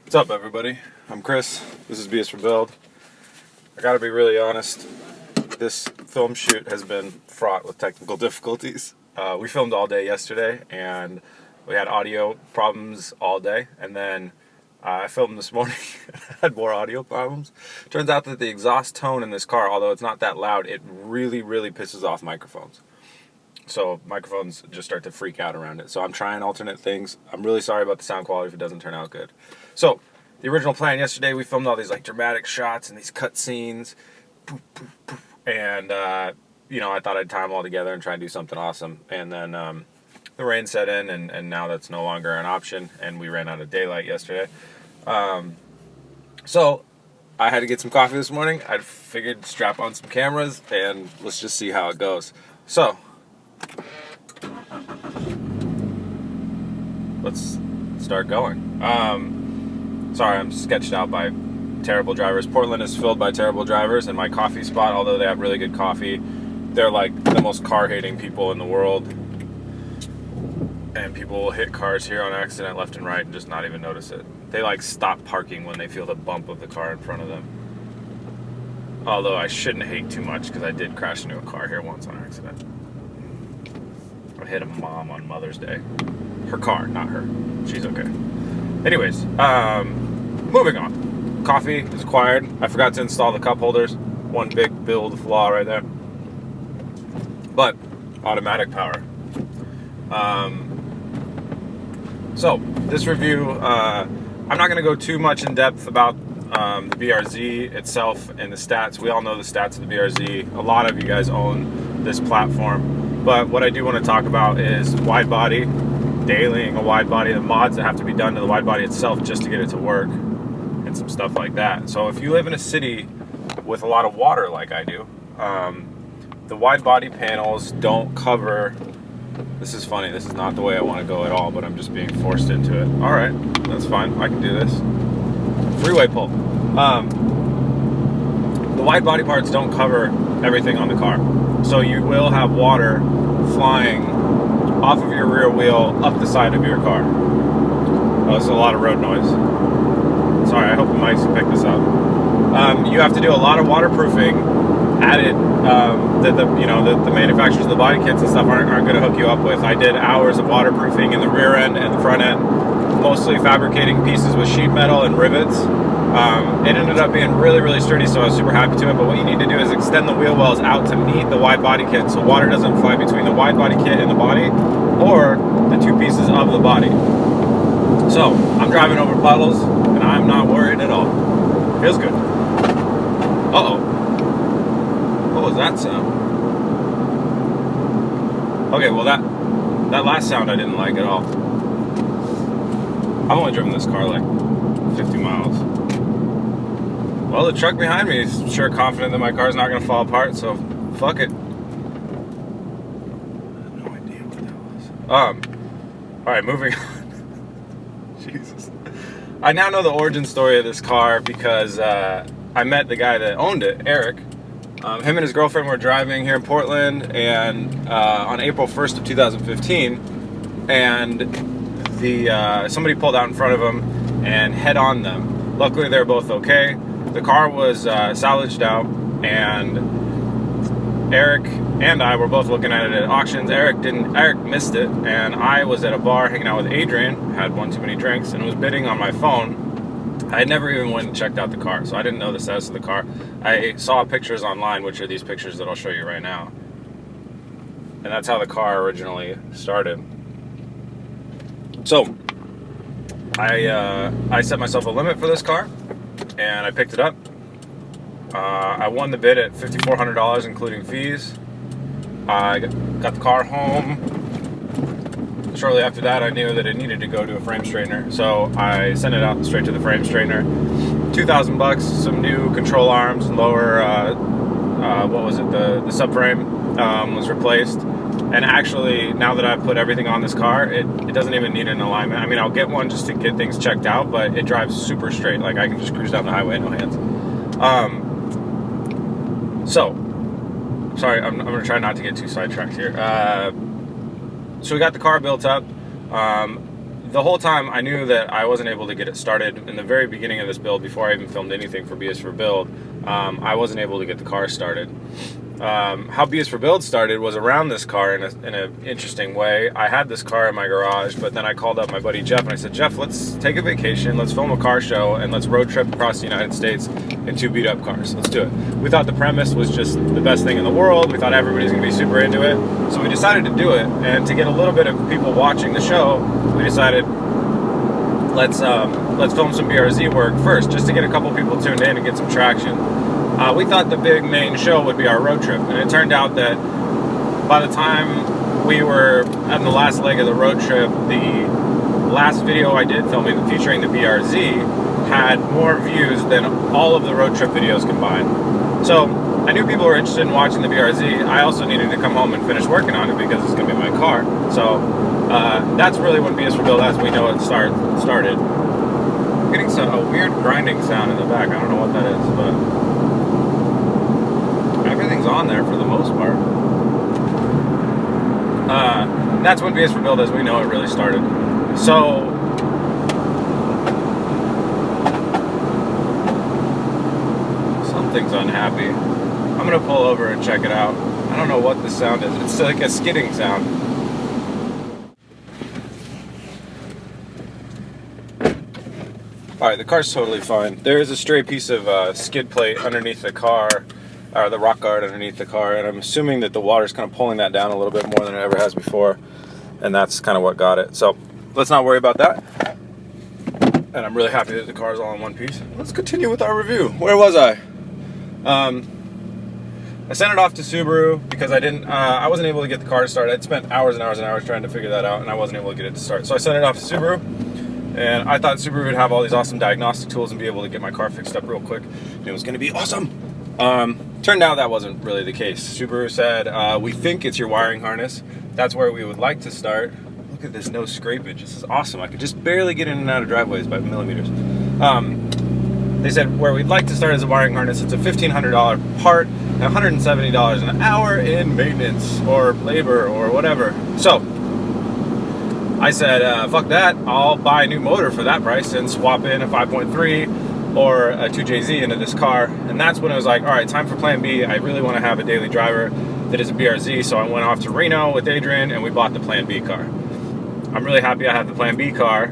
What's up, everybody? I'm Chris. This is BS for Build. I gotta be really honest. This film shoot has been fraught with technical difficulties. We filmed all day yesterday, and we had audio problems all day. And then I filmed this morning and had more audio problems. Turns out that the exhaust tone in this car, although it's not that loud, it really, really pisses off microphones. So microphones just start to freak out around it. So I'm trying alternate things. I'm really sorry about the sound quality if it doesn't turn out good. So the original plan yesterday, we filmed all these like dramatic shots and these cut scenes. And, I thought I'd tie them all together and try and do something awesome. And then the rain set in, and now that's no longer an option. And we ran out of daylight yesterday. So I had to get some coffee this morning. I figured strap on some cameras and let's just see how it goes. So let's start going. Sorry, I'm sketched out by terrible drivers. Portland is filled by terrible drivers, and my coffee spot, although they have really good coffee, they're like the most car-hating people in the world. And people will hit cars here on accident left and right and just not even notice it. They like stop parking when they feel the bump of the car in front of them. Although I shouldn't hate too much because I did crash into a car here once on accident. I hit a mom on Mother's Day. Her car, not her. She's okay. Anyways, moving on. Coffee is acquired. I forgot to install the cup holders. One big build flaw right there. But automatic power. So this review, I'm not going to go too much in depth about the BRZ itself and the stats. We all know the stats of the BRZ. A lot of you guys own this platform. But what I do want to talk about is wide body, dailying a wide body, the mods that have to be done to the wide body itself just to get it to work, and some stuff like that. So if you live in a city with a lot of water like I do, the wide body panels don't cover. This is funny, this is not the way I want to go at all, but I'm just being forced into it. Alright, that's fine, I can do this. Freeway pull. The wide body parts don't cover everything on the car. So you will have water flying off of your rear wheel up the side of your car. Oh, there's a lot of road noise. Sorry, I hope the mics can pick this up. You have to do a lot of waterproofing added that the manufacturers of the body kits and stuff aren't going to hook you up with. I did hours of waterproofing in the rear end and the front end, mostly fabricating pieces with sheet metal and rivets. It ended up being really, really sturdy, so I was super happy to it. But what you need to do is extend the wheel wells out to meet the wide body kit, so water doesn't fly between the wide body kit and the body, or the two pieces of the body. So I'm driving over puddles, and I'm not worried at all. Feels good. Uh-oh. What was that sound? Okay, well that last sound I didn't like at all. I've only driven this car like 50 miles. Well, the truck behind me is sure confident that my car's not going to fall apart, so fuck it. I have no idea what that was. Alright, moving on. Jesus. I now know the origin story of this car because I met the guy that owned it, Eric. Him and his girlfriend were driving here in Portland, and on April 1st of 2015, and somebody pulled out in front of them and head on them. Luckily, they were both okay. The car was salvaged out, and Eric and I were both looking at it at auctions. Eric missed it, and I was at a bar hanging out with Adrian, had one too many drinks, and was bidding on my phone. I had never even went and checked out the car, so I didn't know the status of the car. I saw pictures online, which are these pictures that I'll show you right now. And that's how the car originally started. So, I set myself a limit for this car, and I picked it up. I won the bid at $5,400, including fees. I got the car home. Shortly after that, I knew that it needed to go to a frame straightener, so I sent it out straight to the frame straightener. $2,000, some new control arms, and lower, the subframe was replaced. And actually, now that I've put everything on this car, it doesn't even need an alignment. I mean, I'll get one just to get things checked out, but it drives super straight. Like, I can just cruise down the highway, no hands. Sorry, I'm going to try not to get too sidetracked here. So we got the car built up. the whole time I knew that I wasn't able to get it started in the very beginning of this build. Before I even filmed anything for BS for Build, I wasn't able to get the car started. How BS for Build started was around this car in an interesting way. I had this car in my garage, but then I called up my buddy Jeff and I said, Jeff, let's take a vacation, let's film a car show, and let's road trip across the United States in 2 beat up cars. Let's do it. We thought the premise was just the best thing in the world. We thought everybody's gonna be super into it. So we decided to do it, and to get a little bit of people watching the show, we decided let's film some BRZ work first, just to get a couple people tuned in and get some traction. We thought the big main show would be our road trip, and it turned out that by the time we were on the last leg of the road trip, the last video I did filming featuring the BRZ had more views than all of the road trip videos combined. So I knew people were interested in watching the BRZ. I also needed to come home and finish working on it because it's going to be my car. So that's really when BS for Build as we know it started. I'm getting a weird grinding sound in the back. I don't know what that is, but everything's on there for the most part. That's when BS for Build as we know it really started. So something's unhappy. I'm gonna pull over and check it out. I don't know what the sound is. It's like a skidding sound. Alright, the car's totally fine. There is a stray piece of skid plate underneath the car, or the rock guard underneath the car, and I'm assuming that the water's kind of pulling that down a little bit more than it ever has before, and that's kind of what got it. So let's not worry about that. And I'm really happy that the car's all in one piece. Let's continue with our review. Where was I? I sent it off to Subaru because I wasn't able to get the car to start. I'd spent hours and hours and hours trying to figure that out, and I wasn't able to get it to start. So I sent it off to Subaru, and I thought Subaru would have all these awesome diagnostic tools and be able to get my car fixed up real quick, and it was gonna be awesome. Turned out that wasn't really the case. Subaru said, we think it's your wiring harness. That's where we would like to start. Look at this, no scrapage. This is awesome. I could just barely get in and out of driveways by millimeters. They said where we'd like to start is a wiring harness. It's a $1,500 part, and $170 an hour in maintenance or labor or whatever. So I said, fuck that. I'll buy a new motor for that price and swap in a 5.3 or a 2JZ into this car. And that's when I was like, all right, time for Plan B. I really want to have a daily driver that is a BRZ. So I went off to Reno with Adrian and we bought the Plan B car. I'm really happy I have the Plan B car.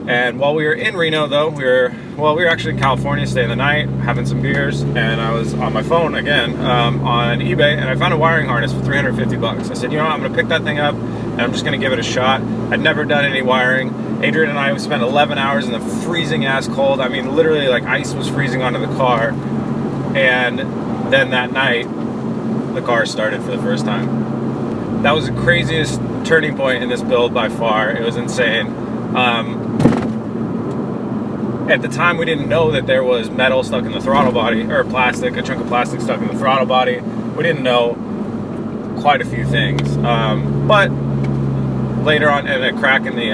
And while we were in Reno though, we were actually in California staying the night, having some beers, and I was on my phone again on eBay, and I found a wiring harness for 350 bucks. I said, you know what, I'm gonna pick that thing up and I'm just gonna give it a shot. I'd never done any wiring. Adrian and I spent 11 hours in the freezing ass cold. I mean, literally like ice was freezing onto the car. And then that night, the car started for the first time. That was the craziest turning point in this build by far. It was insane. At the time, we didn't know that there was metal stuck in the throttle body, or plastic, a chunk of plastic stuck in the throttle body. We didn't know quite a few things. But later on, and a crack in the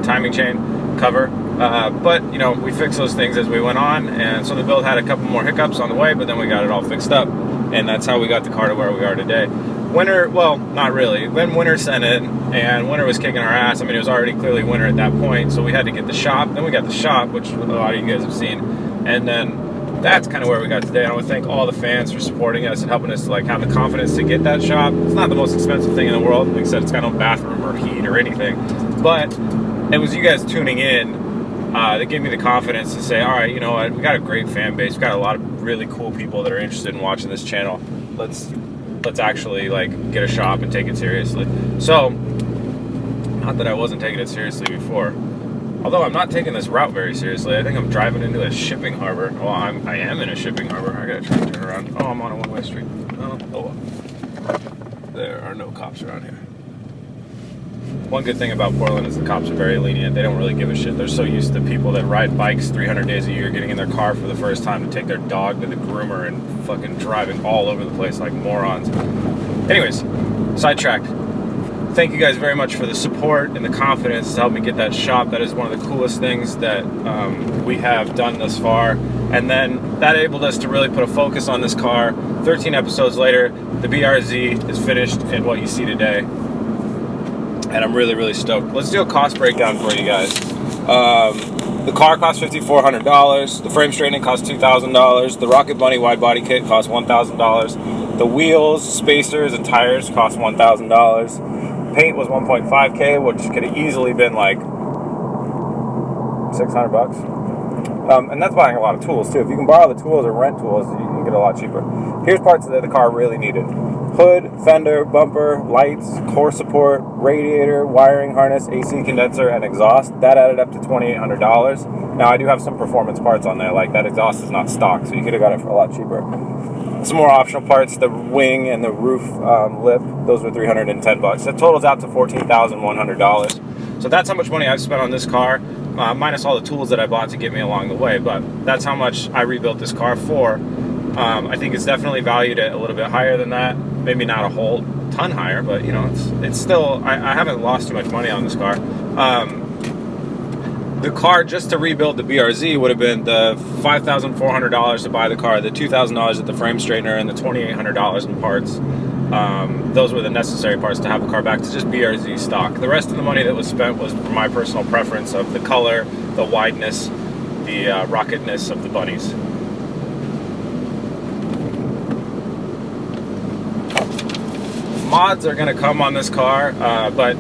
timing chain cover. But, you know, we fixed those things as we went on, and so the build had a couple more hiccups on the way, but then we got it all fixed up, and that's how we got the car to where we are today. Winter, well, not really. When winter set in, and winter was kicking our ass. I mean, it was already clearly winter at that point, so we had to get the shop. Then we got the shop, which a lot of you guys have seen, and then that's kind of where we got today. I want to thank all the fans for supporting us and helping us to like have the confidence to get that shop. It's not the most expensive thing in the world. Like I said, it's got no bathroom or heat or anything, but it was you guys tuning in that gave me the confidence to say, all right, you know what, we got a great fan base. We got a lot of really cool people that are interested in watching this channel. Let's actually like get a shop and take it seriously. So, not that I wasn't taking it seriously before, although I'm not taking this route very seriously. I think I'm driving into a shipping harbor. Well, I am in a shipping harbor. I gotta try to turn around. Oh, I'm on a one-way street. Oh well. There are no cops around here. One good thing about Portland is the cops are very lenient. They don't really give a shit. They're so used to people that ride bikes 300 days a year getting in their car for the first time to take their dog to the groomer and fucking driving all over the place like morons. Anyways, sidetracked. Thank you guys very much for the support and the confidence to help me get that shop. That is one of the coolest things that we have done thus far. And then that enabled us to really put a focus on this car. 13 episodes later, the BRZ is finished in what you see today. and I'm really, really stoked. Let's do a cost breakdown for you guys. The car costs $5,400. The frame straightening costs $2,000. The Rocket Bunny wide body kit costs $1,000. The wheels, spacers, and tires cost $1,000. Paint was $1.5K, which could have easily been like $600. And that's buying a lot of tools too. If you can borrow the tools or rent tools, you can get a lot cheaper. Here's parts that the car really needed: hood, fender, bumper, lights, core support, radiator, wiring harness, AC condenser, and exhaust. That added up to $2,800. Now I do have some performance parts on there, like that exhaust is not stock, so you could have got it for a lot cheaper. Some more optional parts: the wing and the roof lip. Those were $310. That totals out to $14,100. So that's how much money I've spent on this car, minus all the tools that I bought to get me along the way. But that's how much I rebuilt this car for. I think it's definitely valued at a little bit higher than that. Maybe not a whole ton higher, but you know, it's still. I haven't lost too much money on this car. The car just to rebuild the BRZ would have been the $5,400 to buy the car, the $2,000 at the frame straightener, and the $2,800 in parts. Those were the necessary parts to have the car back to just BRZ stock. The rest of the money that was spent was for my personal preference of the color, the wideness, the rocketness of the bunnies. Mods are going to come on this car, but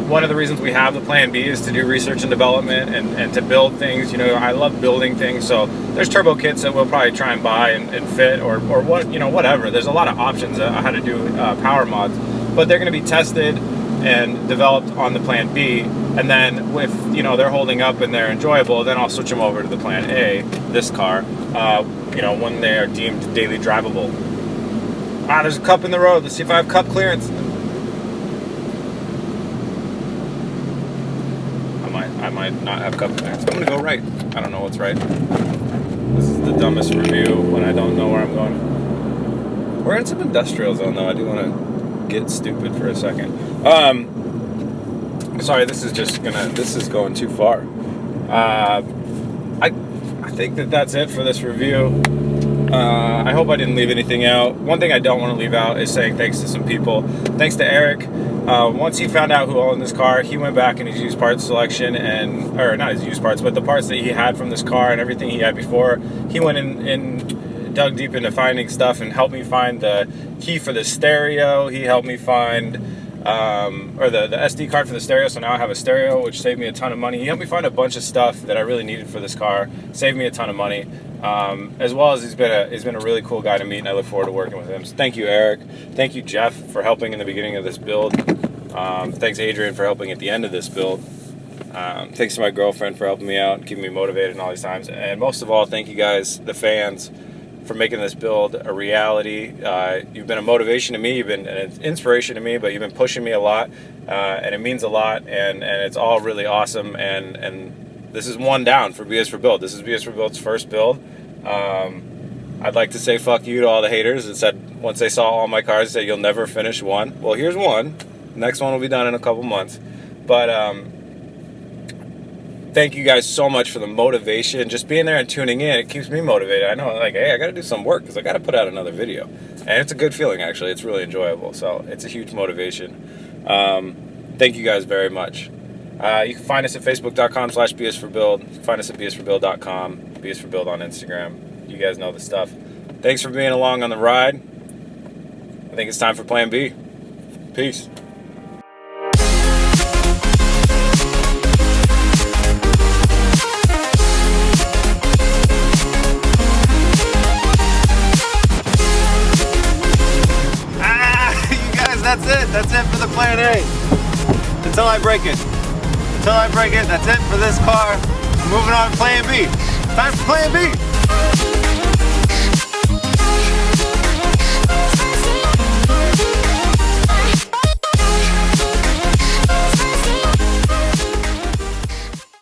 one of the reasons we have the Plan B is to do research and development and to build things. You know, I love building things, so there's turbo kits that we'll probably try and buy and fit, or what, you know, whatever. There's a lot of options on how to do power mods, but they're going to be tested and developed on the Plan B, and then if, you know, they're holding up and they're enjoyable, then I'll switch them over to the Plan A, this car, you know, when they are deemed daily drivable. Ah, there's a cup in the road. Let's see if I have cup clearance. I might not have cup clearance. I'm gonna go right. I don't know what's right. This is the dumbest review when I don't know where I'm going. We're in some industrial zone though. I do want to get stupid for a second. Sorry, this is going too far. I think that's it for this review. I hope I didn't leave anything out. One thing I don't want to leave out is saying thanks to some people. Thanks to Eric. Once he found out who owned this car, he went back in his used parts selection or not his used parts, but the parts that he had from this car and everything he had before. He went in and dug deep into finding stuff and helped me find the key for the stereo. He helped me find, or the SD card for the stereo, so now I have a stereo, which saved me a ton of money. He helped me find a bunch of stuff that I really needed for this car, saved me a ton of money. As well as he's been a really cool guy to meet, and I look forward to working with him. So thank you, Eric. Thank you, Jeff, for helping in the beginning of this build. Thanks, Adrian, for helping at the end of this build. Thanks to my girlfriend for helping me out and keeping me motivated in all these times. And most of all, thank you guys, the fans, for making this build a reality. You've been a motivation to me, you've been an inspiration to me, but you've been pushing me a lot, and it means a lot, and it's all really awesome. And this is one down for BS for Build. This is BS for Build's first build. I'd like to say fuck you to all the haters that said, once they saw all my cars, said you'll never finish one. Well, here's one. Next one will be done in a couple months. But thank you guys so much for the motivation. Just being there and tuning in, it keeps me motivated. I know, like, hey, I got to do some work because I got to put out another video. And it's a good feeling, actually. It's really enjoyable. So it's a huge motivation. Thank you guys very much. You can find us at facebook.com/BSforBuild. You can find us at bsforbuild.com, BSforBuild on Instagram. You guys know the stuff. Thanks for being along on the ride. I think it's time for Plan B. Peace. That's it. That's it for the Plan A. Until I break it. That's it for this car. Moving on to Plan B. Time for Plan B.